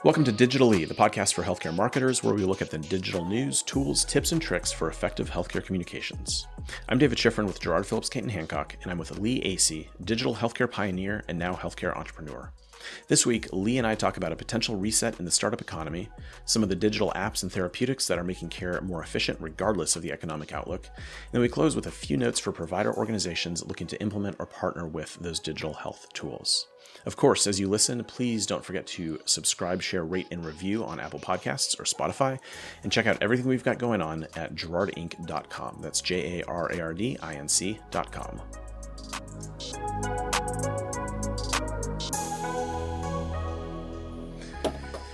Welcome to DigitaLee, the podcast for healthcare marketers, where we look at the digital news, tools, tips, and tricks for effective healthcare communications. I'm David Shifrin with Gerard Phillips Caton Hancock, and I'm with Lee Aase, digital healthcare pioneer and now healthcare entrepreneur. This week, Lee and I talk about a potential reset in the startup economy, some of the digital apps and therapeutics that are making care more efficient regardless of the economic outlook, and then we close with a few notes for provider organizations looking to implement or partner with those digital health tools. Of course, as you listen, please don't forget to subscribe, share, rate, and review on Apple Podcasts or Spotify, and check out everything we've got going on at gerardinc.com. That's JARARDINC.com.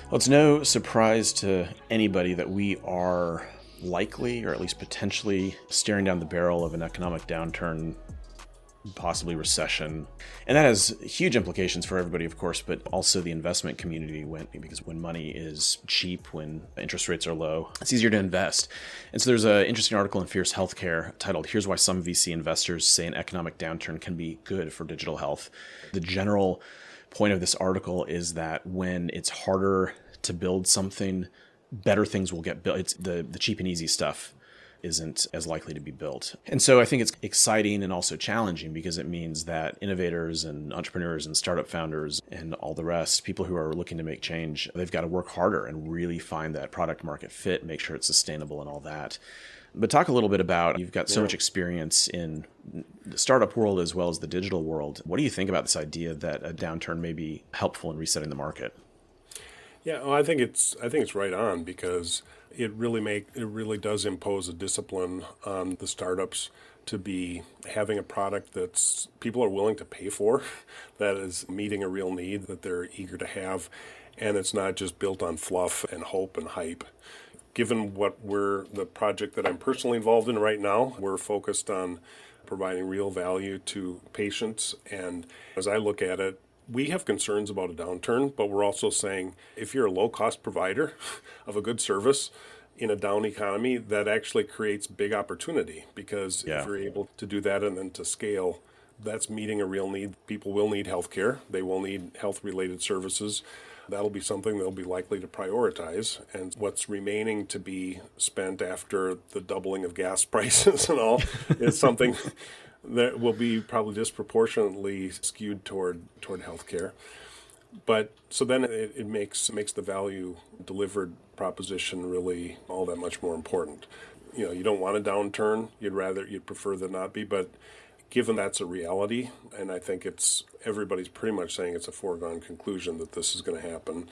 Well, it's no surprise to anybody that we are likely, or at least potentially, staring down the barrel of an economic downturn, possibly recession. And that has huge implications for everybody, of course, but also the investment community, because when money is cheap, when interest rates are low, it's easier to invest. And so there's an interesting article in Fierce Healthcare titled, "Here's Why Some VC Investors Say an Economic Downturn Can Be Good for Digital Health." The general point of this article is that when it's harder to build something, better things will get built. It's the cheap and easy stuff isn't as likely to be built. And so I think it's exciting and also challenging, because it means that innovators and entrepreneurs and startup founders and all the rest, people who are looking to make change, they've got to work harder and really find that product market fit, make sure it's sustainable and all that. But talk a little bit about, you've got so much experience in the startup world as well as the digital world. What do you think about this idea that a downturn may be helpful in resetting the market? Yeah, well, I think it's right on, because it really does impose a discipline on the startups to be having a product that's people are willing to pay for, that is meeting a real need that they're eager to have, and it's not just built on fluff and hope and hype. Given the project that I'm personally involved in right now, we're focused on providing real value to patients. And as I look at it, we have concerns about a downturn, but we're also saying if you're a low-cost provider of a good service in a down economy, that actually creates big opportunity, because if you're able to do that and then to scale, that's meeting a real need. People will need healthcare. They will need health-related services. That'll be something they'll be likely to prioritize. And what's remaining to be spent after the doubling of gas prices and all is something that will be probably disproportionately skewed toward healthcare. But so then it makes the value delivered proposition really all that much more important. You don't want a downturn. You'd prefer there not be, but given that's a reality, and I think everybody's pretty much saying it's a foregone conclusion that this is going to happen.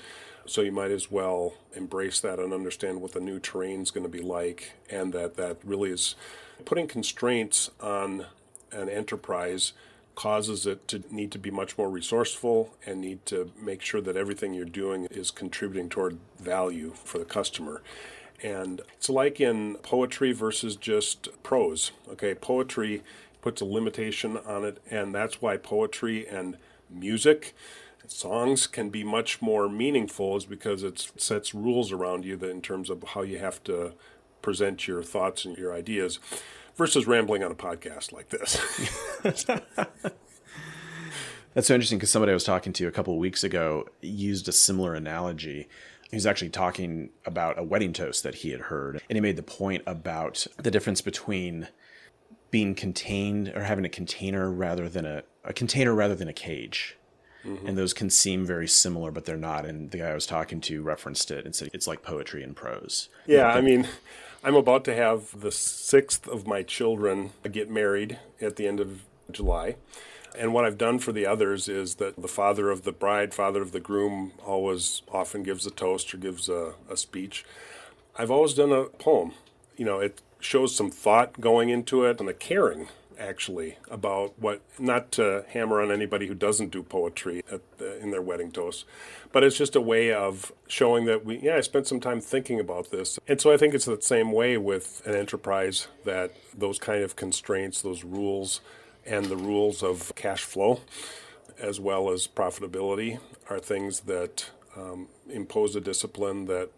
So you might as well embrace that and understand what the new terrain's going to be like, and that really is putting constraints on an enterprise causes it to need to be much more resourceful and need to make sure that everything you're doing is contributing toward value for the customer. And it's like in poetry versus just prose. Okay, poetry puts a limitation on it, and that's why poetry and music, songs can be much more meaningful, is because it sets rules around you that in terms of how you have to present your thoughts and your ideas, versus rambling on a podcast like this. That's so interesting, because somebody I was talking to a couple of weeks ago used a similar analogy. He was actually talking about a wedding toast that he had heard, and he made the point about the difference between being contained, or having a container rather than a container rather than a cage. Mm-hmm. And those can seem very similar, but they're not. And the guy I was talking to referenced it and said it's like poetry and prose. Yeah, I mean, I'm about to have the sixth of my children get married at the end of July. And what I've done for the others is that the father of the bride, father of the groom, often gives a toast or gives a speech. I've always done a poem. It shows some thought going into it and a caring, actually, about not to hammer on anybody who doesn't do poetry in their wedding toast, but it's just a way of showing that I spent some time thinking about this. And so I think it's the same way with an enterprise, that those kind of constraints, those rules, and the rules of cash flow, as well as profitability, are things that impose a discipline that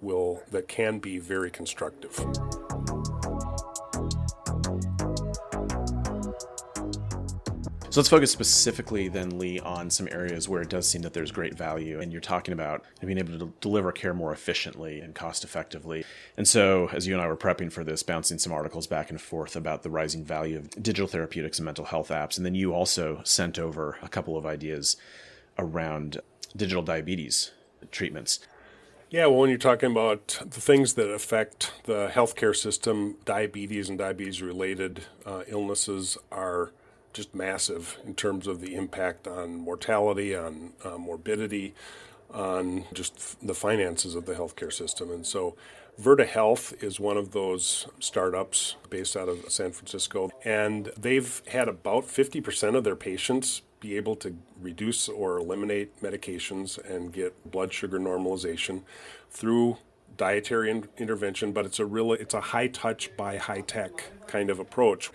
can be very constructive. So let's focus specifically then, Lee, on some areas where it does seem that there's great value. And you're talking about being able to deliver care more efficiently and cost effectively. And so, as you and I were prepping for this, bouncing some articles back and forth about the rising value of digital therapeutics and mental health apps. And then you also sent over a couple of ideas around digital diabetes treatments. Yeah, well, when you're talking about the things that affect the healthcare system, diabetes and diabetes-related illnesses are just massive in terms of the impact on mortality, on morbidity, on just the finances of the healthcare system. And so Virta Health is one of those startups based out of San Francisco, and they've had about 50% of their patients be able to reduce or eliminate medications and get blood sugar normalization through dietary intervention, but it's a high touch by high tech kind of approach.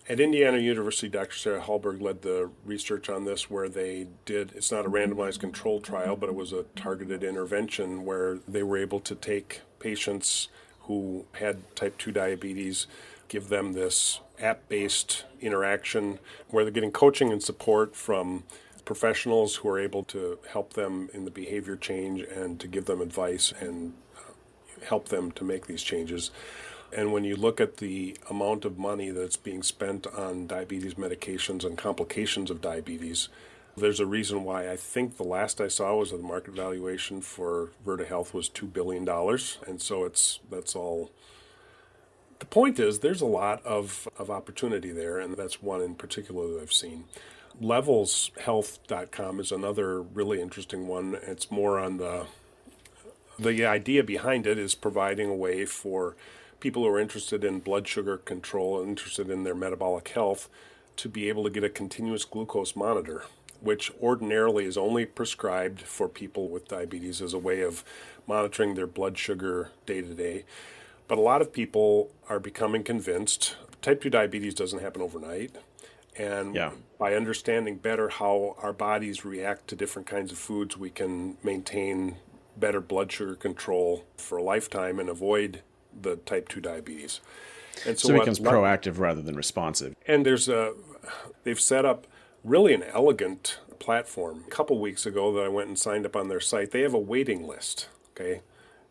At Indiana University, Dr. Sarah Hallberg led the research on this, where it's not a randomized controlled trial, but it was a targeted intervention where they were able to take patients who had type 2 diabetes, give them this app-based interaction where they're getting coaching and support from professionals who are able to help them in the behavior change and to give them advice and help them to make these changes. And when you look at the amount of money that's being spent on diabetes medications and complications of diabetes, there's a reason why I think the last I saw was that the market valuation for Virta Health was $2 billion. And so that's all. The point is there's a lot of opportunity there, and that's one in particular that I've seen. Levelshealth.com is another really interesting one. It's more on the idea behind it is providing a way for people who are interested in blood sugar control and interested in their metabolic health to be able to get a continuous glucose monitor, which ordinarily is only prescribed for people with diabetes as a way of monitoring their blood sugar day to day. But a lot of people are becoming convinced type 2 diabetes doesn't happen overnight. And by understanding better how our bodies react to different kinds of foods, we can maintain better blood sugar control for a lifetime and avoid the type 2 diabetes. And so it becomes proactive rather than responsive. And they've set up really an elegant platform. A couple weeks ago that I went and signed up on their site, they have a waiting list, okay?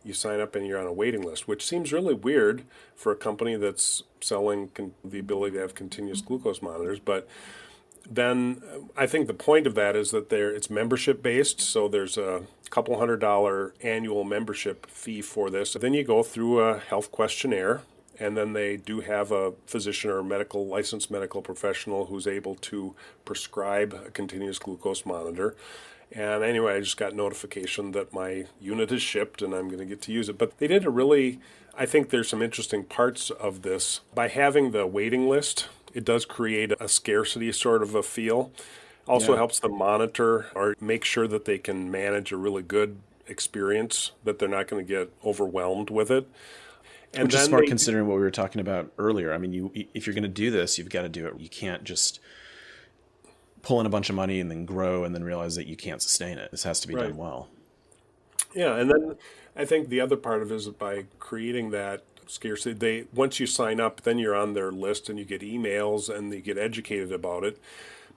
You sign up and you're on a waiting list, which seems really weird for a company that's selling the ability to have continuous glucose monitors. But then I think the point of that is that it's membership based. So there's a couple $100 annual membership fee for this. Then you go through a health questionnaire, and then they do have a physician or licensed medical professional who's able to prescribe a continuous glucose monitor. And anyway, I just got notification that my unit is shipped and I'm going to get to use it. But they did I think there's some interesting parts of this. By having the waiting list, it does create a scarcity sort of a feel. Also helps them monitor or make sure that they can manage a really good experience, that they're not going to get overwhelmed with it. And which is smart considering what we were talking about earlier. I mean, if you're going to do this, you've got to do it. You can't just pull in a bunch of money and then grow and then realize that you can't sustain it. This has to be done well. Yeah, and then I think the other part of it is by creating that scarcity, once you sign up, then you're on their list and you get emails and you get educated about it.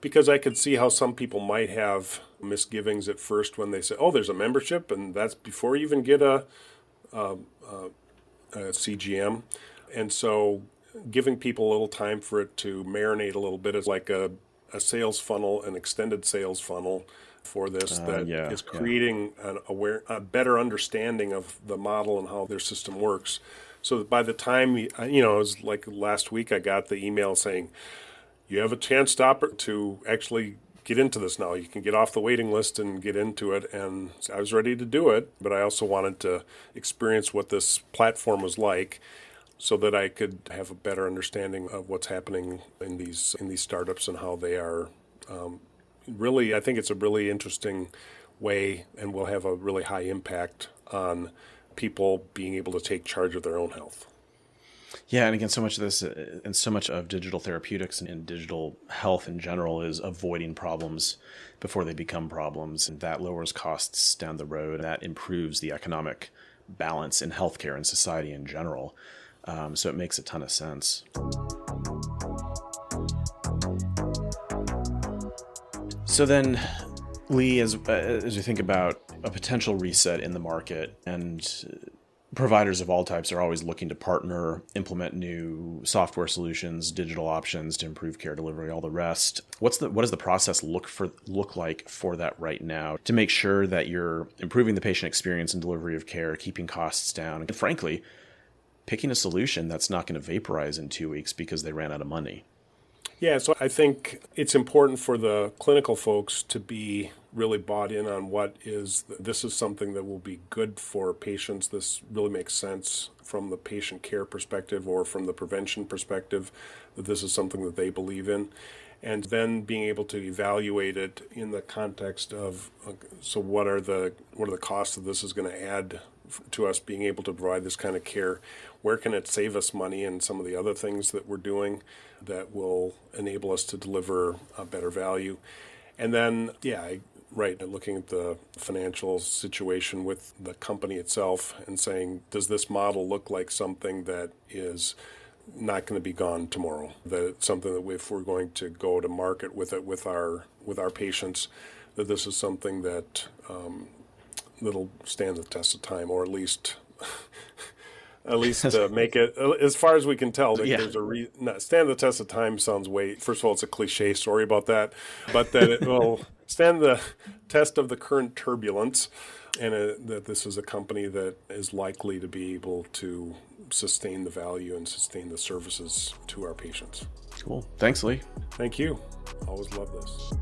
Because I could see how some people might have misgivings at first when they say, oh, there's a membership, and that's before you even get a CGM. And so giving people a little time for it to marinate a little bit is like a sales funnel, an extended sales funnel for this is creating a better understanding of the model and how their system works. So that by the time, it was like last week I got the email saying, you have a chance to actually get into this now. You can get off the waiting list and get into it. And I was ready to do it, but I also wanted to experience what this platform was like so that I could have a better understanding of what's happening in these startups and how they are really, I think it's a really interesting way and will have a really high impact on people being able to take charge of their own health. Yeah, and again, so much of this and so much of digital therapeutics and digital health in general is avoiding problems before they become problems, and that lowers costs down the road, and that improves the economic balance in healthcare and society in general. So it makes a ton of sense. So then, Lee, as we think about a potential reset in the market, and providers of all types are always looking to partner, implement new software solutions, digital options to improve care delivery, all the rest. What does the process look like for that right now to make sure that you're improving the patient experience and delivery of care, keeping costs down, and frankly, picking a solution that's not going to vaporize in 2 weeks because they ran out of money? Yeah, so I think it's important for the clinical folks to be really bought in on this is something that will be good for patients. This really makes sense from the patient care perspective or from the prevention perspective, that this is something that they believe in. And then being able to evaluate it in the context of, so what are the costs that this is going to add to us being able to provide this kind of care? Where can it save us money and some of the other things that we're doing that will enable us to deliver a better value? And then, looking at the financial situation with the company itself and saying, does this model look like something that is not going to be gone tomorrow? That it's something that if we're going to go to market with it with our patients, that this is something that that'll stand the test of time, or at least make it, as far as we can tell, that there's stand the test of time sounds first of all, it's a cliche story about that, but that it will stand the test of the current turbulence, and that this is a company that is likely to be able to sustain the value and sustain the services to our patients. Cool. Thanks, Lee. Thank you. Always love this.